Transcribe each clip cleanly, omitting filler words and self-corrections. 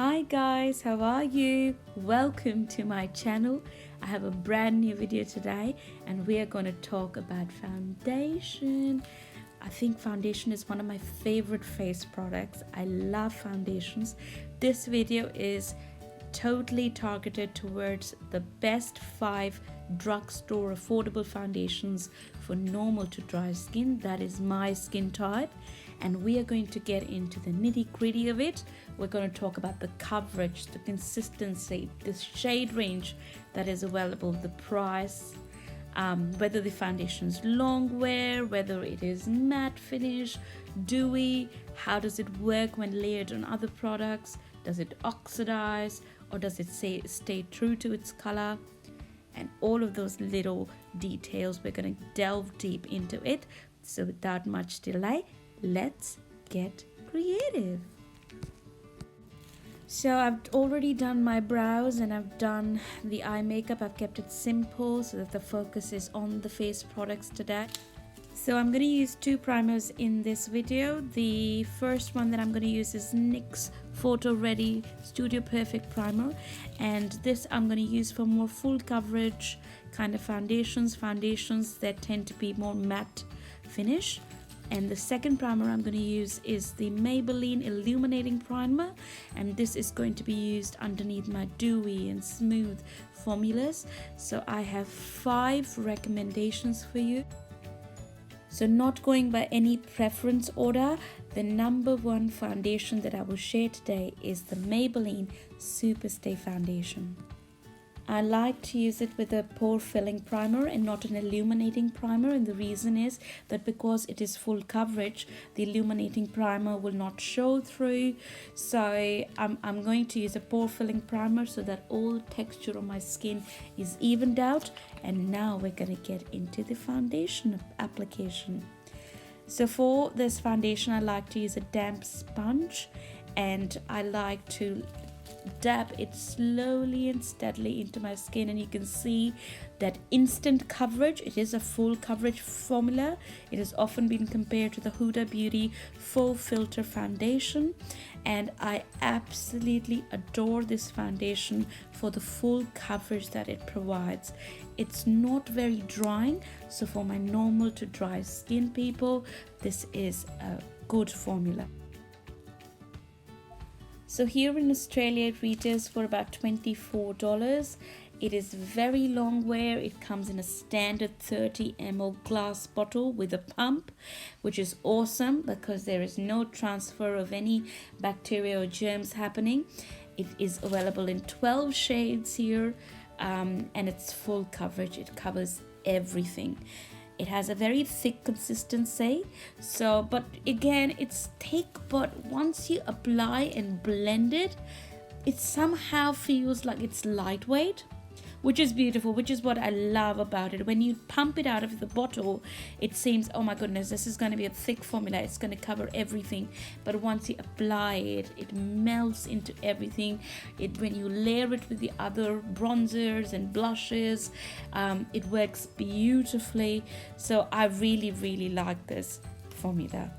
Hi guys, how are you? Welcome to my channel. I have a brand new video today and we are going to talk about foundation. I think foundation is one of my favorite face products. I love foundations. This video is totally targeted towards the best 5 drugstore affordable foundations for normal to dry skin. That is my skin type, and we are going to get into the nitty-gritty of it. We're going to talk about the coverage, the consistency, the shade range that is available, the price, whether the foundation is long wear, whether it is matte finish, dewy, how does it work when layered on other products, does it oxidize or does it stay true to its color, and all of those little details. We're going to delve deep into it. So without much delay, let's get creative. So I've already done my brows and I've done the eye makeup. I've kept it simple so that the focus is on the face products today. So I'm going to use 2 primers in this video. The first one that I'm going to use is NYX Photo Ready Studio Perfect Primer, and this I'm going to use for more full coverage kind of foundations that tend to be more matte finish. And the second primer I'm going to use is the Maybelline Illuminating Primer, and this is going to be used underneath my dewy and smooth formulas. So I have 5 recommendations for you. So not going by any preference order, the number 1 foundation that I will share today is the Maybelline Superstay Foundation. I like to use it with a pore filling primer and not an illuminating primer, and the reason is that because it is full coverage, the illuminating primer will not show through. So I'm going to use a pore filling primer so that all texture on my skin is evened out. And now we're going to get into the foundation application. So for this foundation, I like to use a damp sponge, and I like to dab it slowly and steadily into my skin, and you can see that instant coverage. It is a full coverage formula. It has often been compared to the Huda Beauty Full Filter Foundation, and I absolutely adore this foundation for the full coverage that it provides. It's not very drying, so for my normal to dry skin people, this is a good formula. So here in Australia it retails for about $24. It is very long wear. It comes in a standard 30 ml glass bottle with a pump, which is awesome because there is no transfer of any bacteria or germs happening. It is available in 12 shades here, and it's full coverage. It covers everything. It has a very thick consistency, but again, it's thick, but once you apply and blend it, it somehow feels like it's lightweight, which is beautiful, which is what I love about it. When you pump it out of the bottle, it seems, oh my goodness, this is going to be a thick formula, it's going to cover everything. But once you apply it, it melts into everything. When you layer it with the other bronzers and blushes, it works beautifully. So I really like this formula.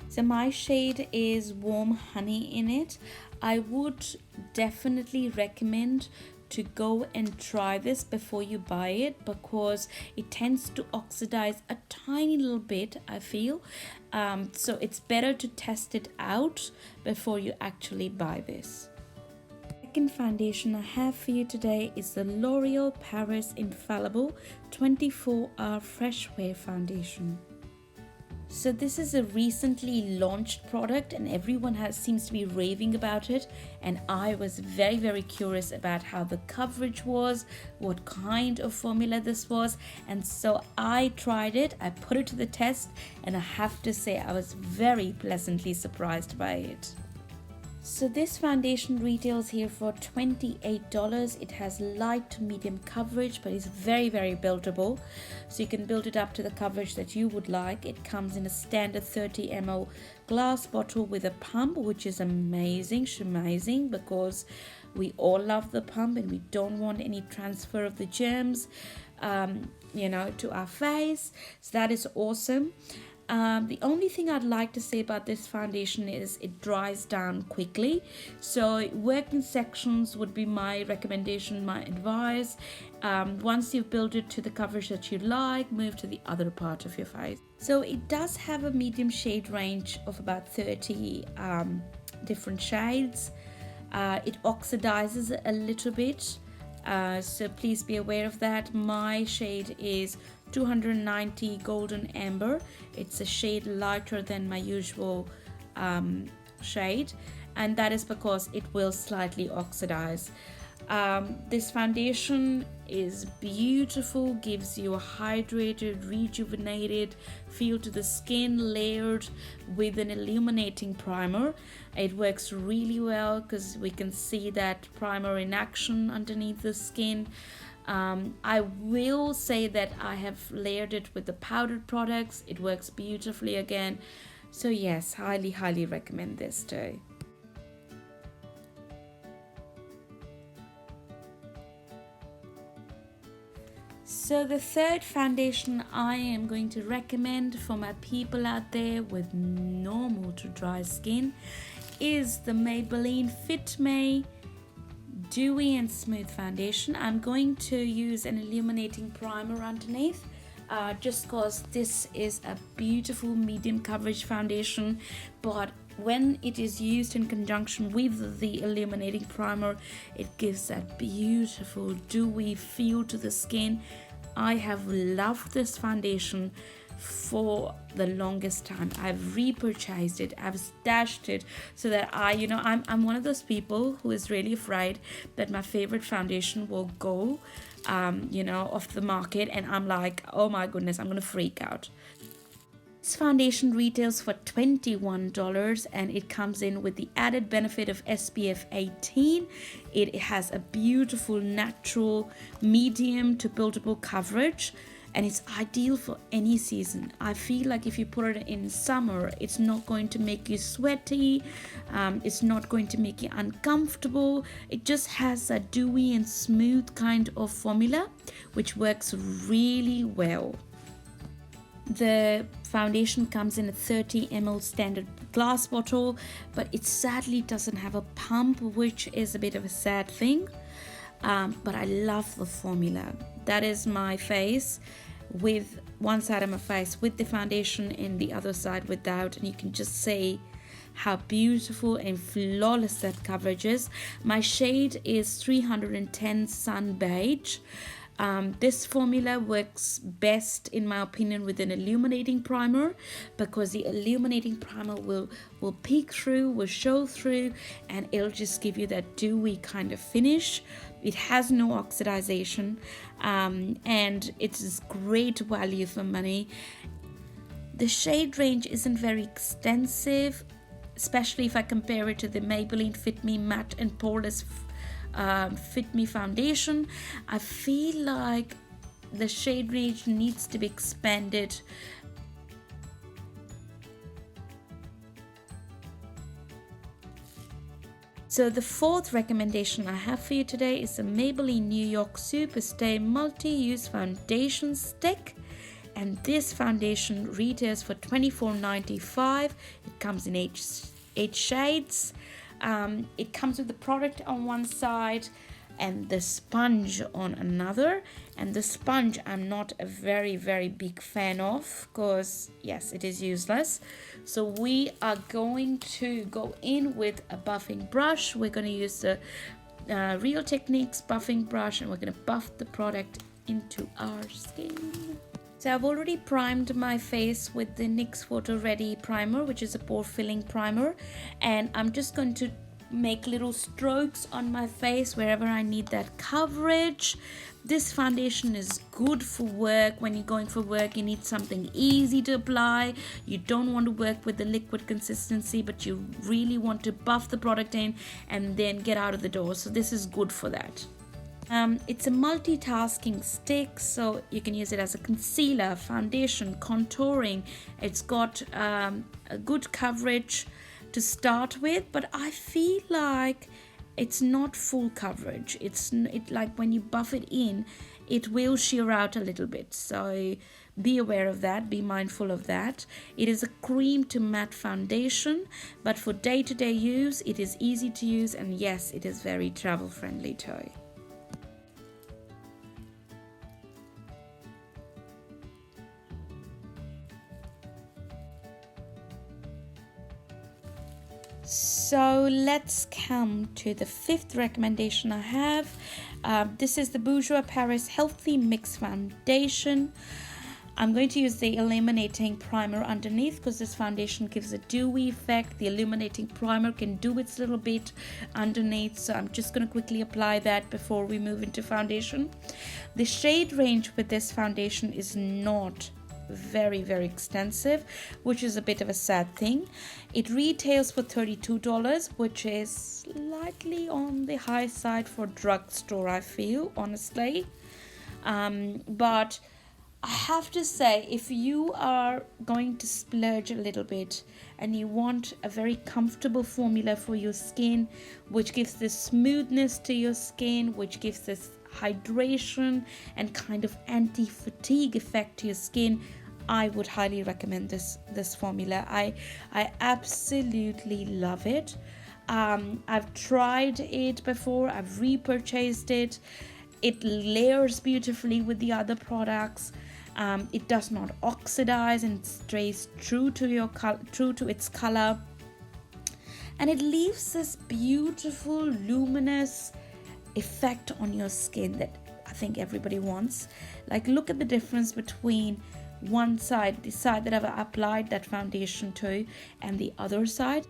So my shade is Warm Honey in it. I would definitely recommend to go and try this before you buy it, because it tends to oxidize a tiny little bit, I feel. So it's better to test it out before you actually buy this. Second foundation I have for you today is the Bourjois Paris Infallible 24-Hour Fresh Wear Foundation. So this is a recently launched product and everyone seems to be raving about it, and I was very curious about how the coverage was, what kind of formula this was, and so I tried it. I put it to the test, and I have to say I was very pleasantly surprised by it. So this foundation retails here for $28. It has light to medium coverage, but is very buildable. So you can build it up to the coverage that you would like. It comes in a standard 30 ml glass bottle with a pump, which is amazing, because we all love the pump and we don't want any transfer of the germs, to our face. So that is awesome. The only thing I'd like to say about this foundation is it dries down quickly. So working sections would be my recommendation, my advice. Once you've built it to the coverage that you like, move to the other part of your face. So it does have a medium shade range of about 30 different shades. It oxidizes a little bit, so please be aware of that. My shade is 290 Golden Amber. It's a shade lighter than my usual shade, and that is because it will slightly oxidize. This foundation is beautiful, gives you a hydrated, rejuvenated feel to the skin, layered with an illuminating primer. It works really well because we can see that primer in action underneath the skin. I will say that I have layered it with the powdered products. It works beautifully again. So yes, highly recommend this too. So the third foundation I am going to recommend for my people out there with normal to dry skin is the Maybelline Fit Me Dewy and Smooth Foundation. I'm going to use an illuminating primer underneath just because this is a beautiful medium coverage foundation, but when it is used in conjunction with the illuminating primer, it gives that beautiful dewy feel to the skin. I have loved this foundation for the longest time. I've repurchased it, I've stashed it, so that I'm one of those people who is really afraid that my favorite foundation will go off the market, and I'm like, oh my goodness, I'm gonna freak out. This foundation retails for $21 and it comes in with the added benefit of SPF 18. It has a beautiful natural medium to buildable coverage, and it's ideal for any season. I feel like if you put it in summer, it's not going to make you sweaty, it's not going to make you uncomfortable. It just has a dewy and smooth kind of formula which works really well. The foundation comes in a 30 ml standard glass bottle, but it sadly doesn't have a pump, which is a bit of a sad thing. But I love the formula. That is my face, with one side of my face with the foundation and the other side without, and you can just see how beautiful and flawless that coverage is. My shade is 310 Sun Beige. This formula works best, in my opinion, with an illuminating primer, because the illuminating primer will peek through, will show through, and it'll just give you that dewy kind of finish. It has no oxidization, and it's great value for money. The shade range isn't very extensive, especially if I compare it to the Maybelline Fit Me Matte and Poreless Fit Me foundation. I feel like the shade range needs to be expanded. So the fourth recommendation I have for you today is the Maybelline New York Superstay Multi-Use Foundation Stick, and this foundation retails for $24.95. It comes in eight shades. It comes with the product on one side and the sponge on another, and the sponge I'm not a very big fan of, because yes, it is useless. So we are going to go in with a buffing brush. We're going to use the Real Techniques buffing brush, and we're going to buff the product into our skin. So I've already primed my face with the NYX Photo Ready primer, which is a pore filling primer, and I'm just going to make little strokes on my face wherever I need that coverage. This foundation is good for work. When you're going for work, you need something easy to apply. You don't want to work with the liquid consistency, but you really want to buff the product in and then get out of the door. So this is good for that. It's a multitasking stick, so you can use it as a concealer, foundation, contouring. It's got a good coverage to start with, but I feel like it's not full coverage. It like when you buff it in, it will sheer out a little bit. So be aware of that, be mindful of that. It is a cream to matte foundation, but for day-to-day use it is easy to use, and yes, it is very travel friendly too. So let's come to the fifth recommendation I have. This is the Bourjois Paris Healthy Mix Foundation. I'm going to use the illuminating primer underneath because this foundation gives a dewy effect. The illuminating primer can do its little bit underneath, so I'm just going to quickly apply that before we move into foundation. The shade range with this foundation is not very extensive, which is a bit of a sad thing. It retails for $32, which is slightly on the high side for drugstore, I feel, honestly. But I have to say, if you are going to splurge a little bit and you want a very comfortable formula for your skin, which gives this smoothness to your skin, which gives this hydration and kind of anti-fatigue effect to your skin, I would highly recommend this formula. I absolutely love it. I've tried it before, I've repurchased it. It layers beautifully with the other products. It does not oxidize and stays true to its color, and it leaves this beautiful luminous effect on your skin that I think everybody wants. Like, look at the difference between one side, the side that I've applied that foundation to, and the other side.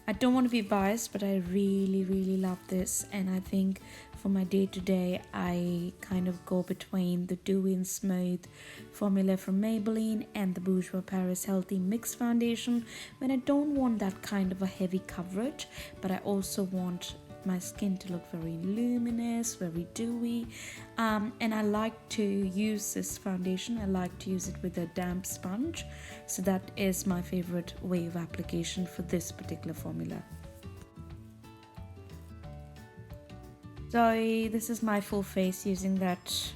I don't want to be biased, but I really love this, and I think for my day-to-day I kind of go between the dewy and smooth formula from Maybelline and the Bourjois Paris Healthy Mix Foundation when I don't want that kind of a heavy coverage, but I also want my skin to look very luminous, very dewy, and I like to use this foundation. I like to use it with a damp sponge, so that is my favorite way of application for this particular formula. So this is my full face using that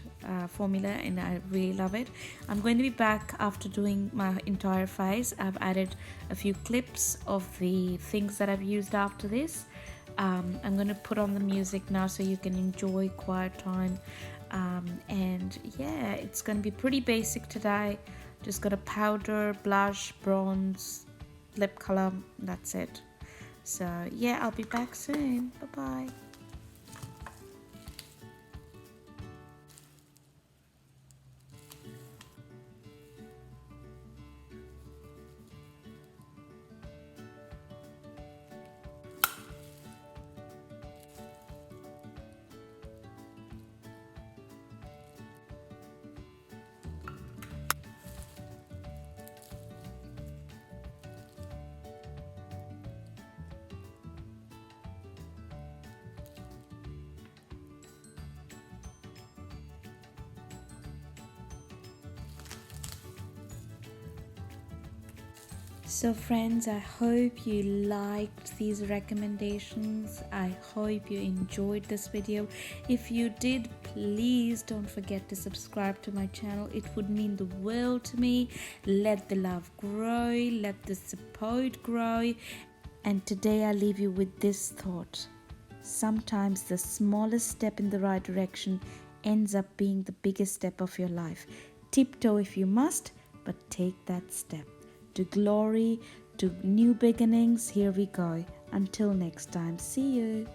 formula, and I really love it. I'm going to be back after doing my entire face. I've added a few clips of the things that I've used after this. I'm going to put on the music now so you can enjoy quiet time, and yeah, it's going to be pretty basic today. Just got a powder, blush, bronze, lip color, that's it. So yeah, I'll be back soon. Bye bye. So friends, I hope you liked these recommendations. I hope you enjoyed this video. If you did, please don't forget to subscribe to my channel. It would mean the world to me. Let the love grow, let the support grow. And today I leave you with this thought. Sometimes the smallest step in the right direction ends up being the biggest step of your life. Tiptoe if you must, but take that step. To glory, to new beginnings, here we go. Until next time, see you.